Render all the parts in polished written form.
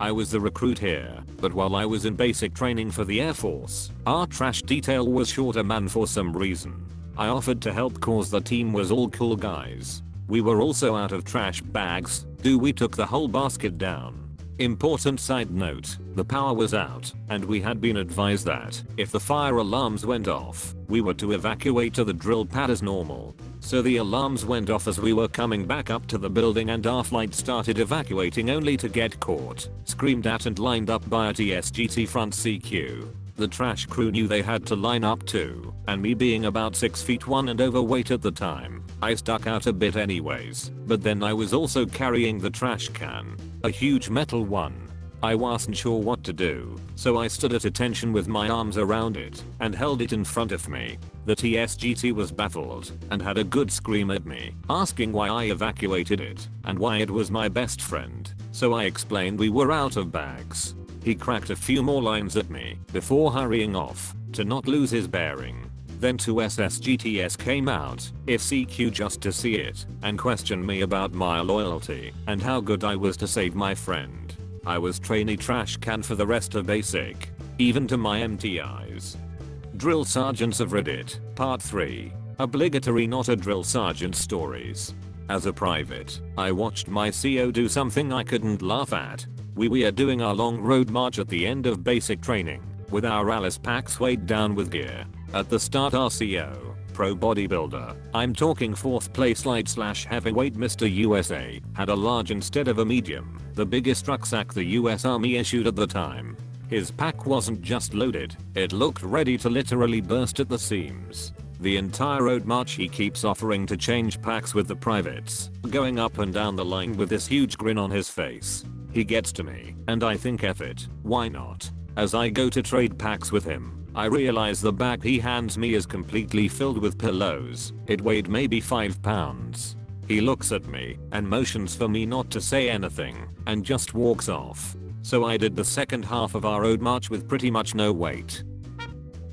I was the recruit here, but while I was in basic training for the Air Force, our trash detail was short a man for some reason. I offered to help cause the team was all cool guys. We were also out of trash bags, we took the whole basket down. Important side note, the power was out, and we had been advised that if the fire alarms went off, we were to evacuate to the drill pad as normal. So the alarms went off as we were coming back up to the building and our flight started evacuating only to get caught, screamed at and lined up by a TSGT front CQ. The trash crew knew they had to line up too, and me being about 6'1" and overweight at the time, I stuck out a bit anyways, but then I was also carrying the trash can, a huge metal one. I wasn't sure what to do, so I stood at attention with my arms around it and held it in front of me. The TSGT was baffled and had a good scream at me, asking why I evacuated it and why it was my best friend, so I explained we were out of bags. He cracked a few more lines at me before hurrying off to not lose his bearing. Then two SSGTs came out, if CQ just to see it, and questioned me about my loyalty and how good I was to save my friend. I was trainee trash can for the rest of basic, even to my MTIs. Drill Sergeants of Reddit, Part 3. Obligatory not a drill sergeant stories. As a private, I watched my CO do something I couldn't laugh at. We were doing our long road march at the end of basic training, with our Alice packs weighed down with gear. At the start our CO, pro bodybuilder, I'm talking 4th place light / heavyweight Mr. USA, had a large instead of a medium, the biggest rucksack the US Army issued at the time. His pack wasn't just loaded, it looked ready to literally burst at the seams. The entire road march he keeps offering to change packs with the privates, going up and down the line with this huge grin on his face. He gets to me, and I think F it, why not? As I go to trade packs with him, I realize the bag he hands me is completely filled with pillows. It weighed maybe 5 pounds. He looks at me and motions for me not to say anything and just walks off. So I did the second half of our road march with pretty much no weight.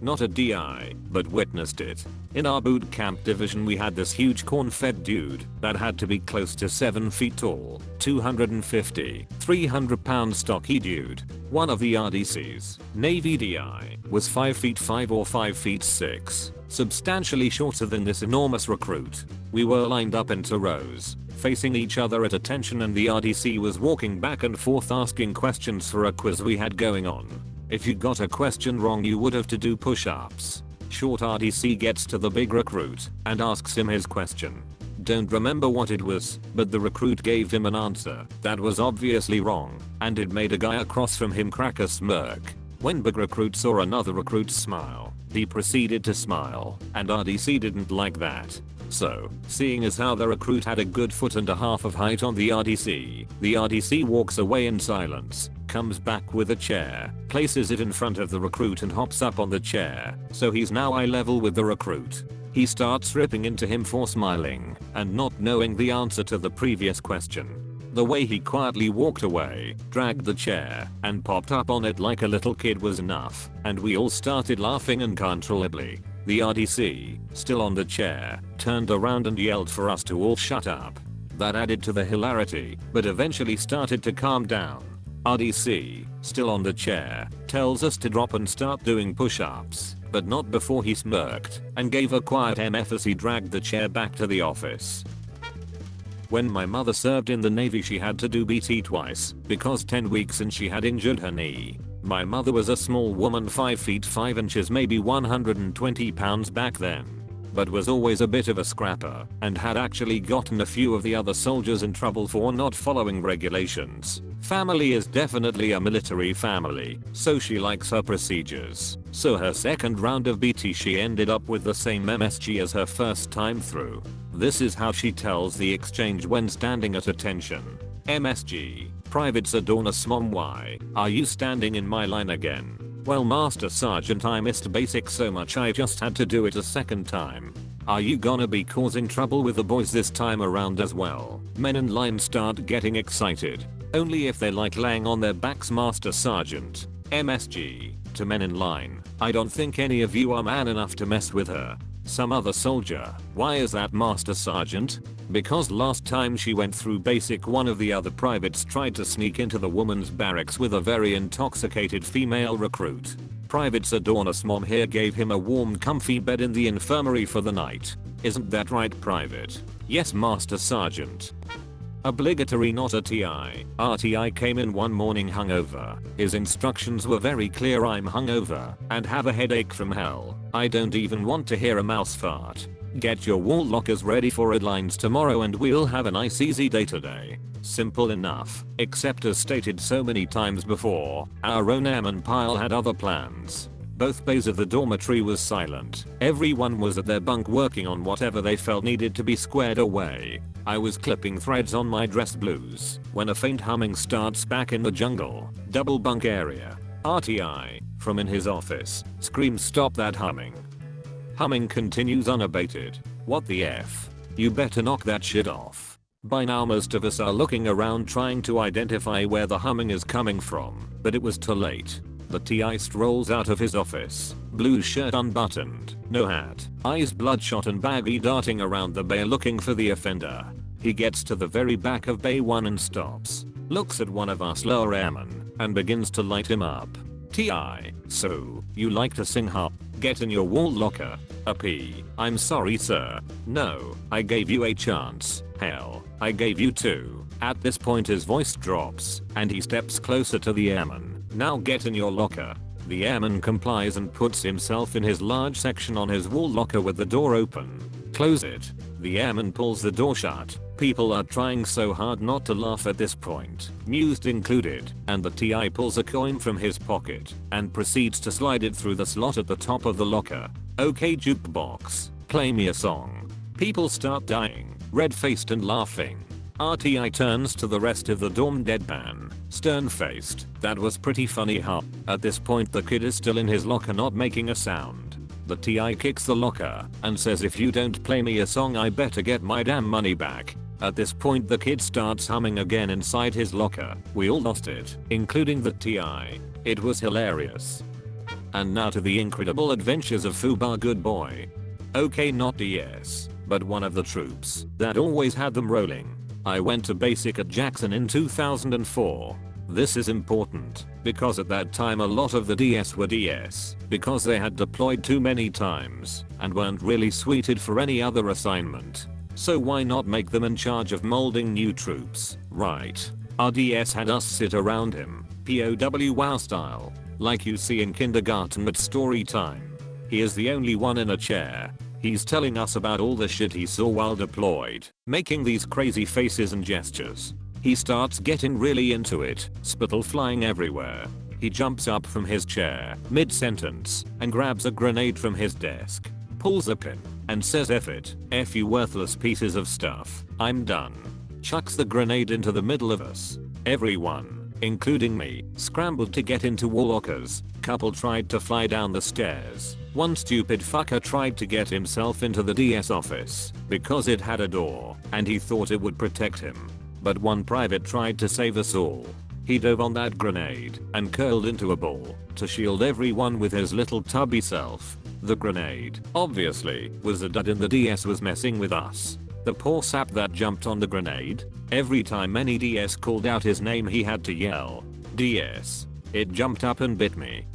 Not a DI, but witnessed it. In our boot camp division we had this huge corn-fed dude that had to be close to 7 feet tall, 250, 300 pound stocky dude. One of the RDCs, Navy DI, was 5 feet 5 or 5 feet 6, substantially shorter than this enormous recruit. We were lined up into rows, facing each other at attention, and the RDC was walking back and forth asking questions for a quiz we had going on. If you got a question wrong you would have to do push-ups. Short RDC gets to the big recruit and asks him his question. Don't remember what it was, but the recruit gave him an answer that was obviously wrong, and it made a guy across from him crack a smirk. When big recruit saw another recruit smile, he proceeded to smile, and RDC didn't like that. So, seeing as how the recruit had a good 1.5 feet of height on the RDC walks away in silence, comes back with a chair, places it in front of the recruit and hops up on the chair, so he's now eye level with the recruit. He starts ripping into him for smiling and not knowing the answer to the previous question. The way he quietly walked away, dragged the chair, and popped up on it like a little kid was enough, and we all started laughing uncontrollably. The RDC, still on the chair, turned around and yelled for us to all shut up. That added to the hilarity, but eventually started to calm down. RDC, still on the chair, tells us to drop and start doing push-ups, but not before he smirked and gave a quiet MF as he dragged the chair back to the office. When my mother served in the Navy she had to do BT twice because 10 weeks and she had injured her knee. My mother was a small woman 5 feet 5 inches, maybe 120 pounds back then, but was always a bit of a scrapper and had actually gotten a few of the other soldiers in trouble for not following regulations. Family is definitely a military family, so she likes her procedures. So her second round of BT she ended up with the same MSG as her first time through. This is how she tells the exchange when standing at attention. MSG. Private Adornus Mom, why are you standing in my line again? Well, Master Sergeant, I missed basic so much I just had to do it a second time. Are you gonna be causing trouble with the boys this time around as well? Men in line start getting excited. Only if they like laying on their backs, Master Sergeant. MSG. To men in line, I don't think any of you are man enough to mess with her. Some other soldier. Why is that, Master Sergeant? Because last time she went through basic, one of the other privates tried to sneak into the woman's barracks with a very intoxicated female recruit. Private Adornus mom here gave him a warm comfy bed in the infirmary for the night. Isn't that right, Private? Yes, Master Sergeant. Obligatory, not a TI. Our TI came in one morning hungover. His instructions were very clear: I'm hungover and have a headache from hell. I don't even want to hear a mouse fart. Get your wall lockers ready for headlines tomorrow and we'll have a nice easy day today. Simple enough, except as stated so many times before, our own airman pile had other plans. Both bays of the dormitory was silent. Everyone was at their bunk working on whatever they felt needed to be squared away. I was clipping threads on my dress blues when a faint humming starts back in the jungle, double bunk area. RTI, from in his office, screams, "Stop that humming." Humming continues unabated. What the F? You better knock that shit off. By now most of us are looking around trying to identify where the humming is coming from, but it was too late. The TI strolls out of his office, blue shirt unbuttoned, no hat, eyes bloodshot and baggy, darting around the bay looking for the offender. He gets to the very back of bay 1 and stops, looks at one of our slower airmen, and begins to light him up. TI, so, you like to sing, huh? Get in your wall locker. A P. I'm sorry, sir. No, I gave you a chance. Hell, I gave you 2. At this point his voice drops, and he steps closer to the airman. Now get in your locker. The airman complies and puts himself in his large section on his wall locker with the door open. Close it. The airman pulls the door shut. People are trying so hard not to laugh at this point, mused included, and the TI pulls a coin from his pocket and proceeds to slide it through the slot at the top of the locker. Okay, jukebox, play me a song. People start dying, red-faced and laughing. RTI turns to the rest of the dorm deadpan, stern-faced. That was pretty funny, huh? At this point the kid is still in his locker not making a sound. The TI kicks the locker and says, "If you don't play me a song I better get my damn money back." At this point the kid starts humming again inside his locker. We all lost it, including the TI. It was hilarious. And now to the incredible adventures of Fubar Good Boy. Okay, not DS, but one of the troops that always had them rolling. I went to basic at Jackson in 2004. This is important, because at that time a lot of the DS were DS, because they had deployed too many times, and weren't really suited for any other assignment. So why not make them in charge of molding new troops, right? Our DS had us sit around him, POW wow style, like you see in kindergarten at story time. He is the only one in a chair. He's telling us about all the shit he saw while deployed, making these crazy faces and gestures. He starts getting really into it, spittle flying everywhere. He jumps up from his chair, mid-sentence, and grabs a grenade from his desk, pulls a pin, and says, "F it, F you worthless pieces of stuff, I'm done." Chucks the grenade into the middle of us. Everyone, including me, scrambled to get into wall lockers. Couple tried to fly down the stairs. One stupid fucker tried to get himself into the DS office because it had a door and he thought it would protect him. But one private tried to save us all. He dove on that grenade and curled into a ball to shield everyone with his little tubby self. The grenade, obviously, was a dud and the DS was messing with us. The poor sap that jumped on the grenade, every time any DS called out his name he had to yell, "DS." It jumped up and bit me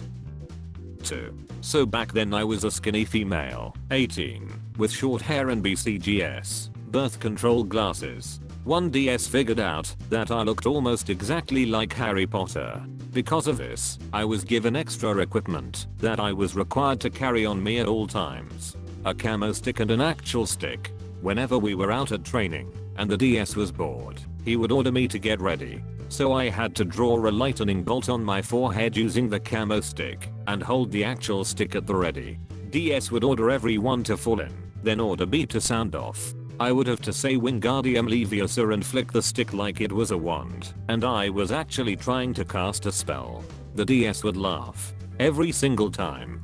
too. So back then I was a skinny female, 18, with short hair and BCGS, birth control glasses. One DS figured out that I looked almost exactly like Harry Potter. Because of this, I was given extra equipment that I was required to carry on me at all times. A camo stick and an actual stick. Whenever we were out at training, and the DS was bored, he would order me to get ready. So I had to draw a lightning bolt on my forehead using the camo stick, and hold the actual stick at the ready. DS would order everyone to fall in, then order me to sound off. I would have to say Wingardium Leviosa and flick the stick like it was a wand, and I was actually trying to cast a spell. The DS would laugh. Every single time.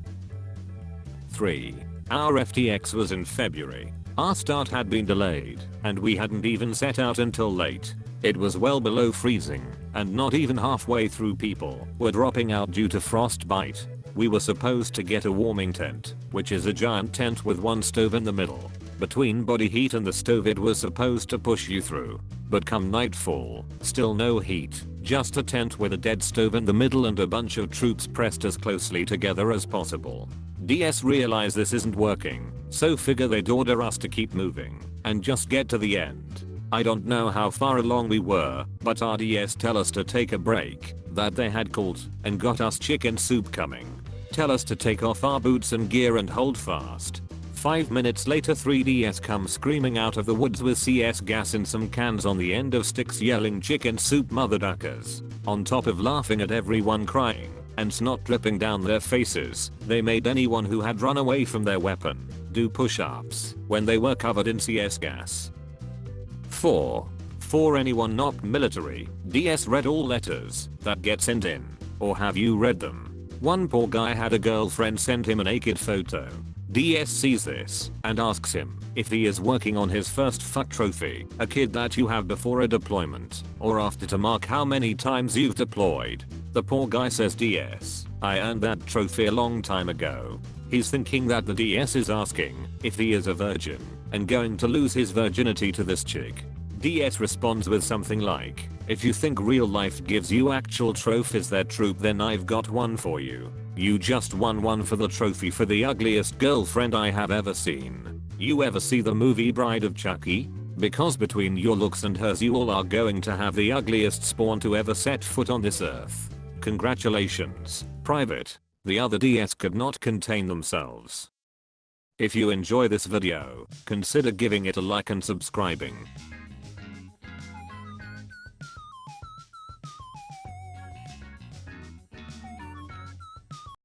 3. Our FTX was in February. Our start had been delayed, and we hadn't even set out until late. It was well below freezing, and not even halfway through people were dropping out due to frostbite. We were supposed to get a warming tent, which is a giant tent with one stove in the middle. Between body heat and the stove it was supposed to push you through. But come nightfall, still no heat, just a tent with a dead stove in the middle and a bunch of troops pressed as closely together as possible. DS realize this isn't working, so figure they'd order us to keep moving and just get to the end. I don't know how far along we were, but our DS tell us to take a break, that they had called and got us chicken soup coming. Tell us to take off our boots and gear and hold fast. 5 minutes later 3DS come screaming out of the woods with CS gas in some cans on the end of sticks yelling chicken soup mother duckers. On top of laughing at everyone crying and snot dripping down their faces, they made anyone who had run away from their weapon do push-ups when they were covered in CS gas. 4. For anyone not military, DS read all letters that get sent in. Or have you read them? One poor guy had a girlfriend send him a naked photo. DS sees this and asks him if he is working on his first fuck trophy, a kid that you have before a deployment or after to mark how many times you've deployed. The poor guy says, DS, I earned that trophy a long time ago. He's thinking that the DS is asking if he is a virgin and going to lose his virginity to this chick. DS responds with something like, if you think real life gives you actual trophies that troop, then I've got one for you. You just won one for the trophy for the ugliest girlfriend I have ever seen. You ever see the movie Bride of Chucky? Because between your looks and hers you all are going to have the ugliest spawn to ever set foot on this earth. Congratulations, Private. The other DS could not contain themselves. If you enjoy this video, consider giving it a like and subscribing.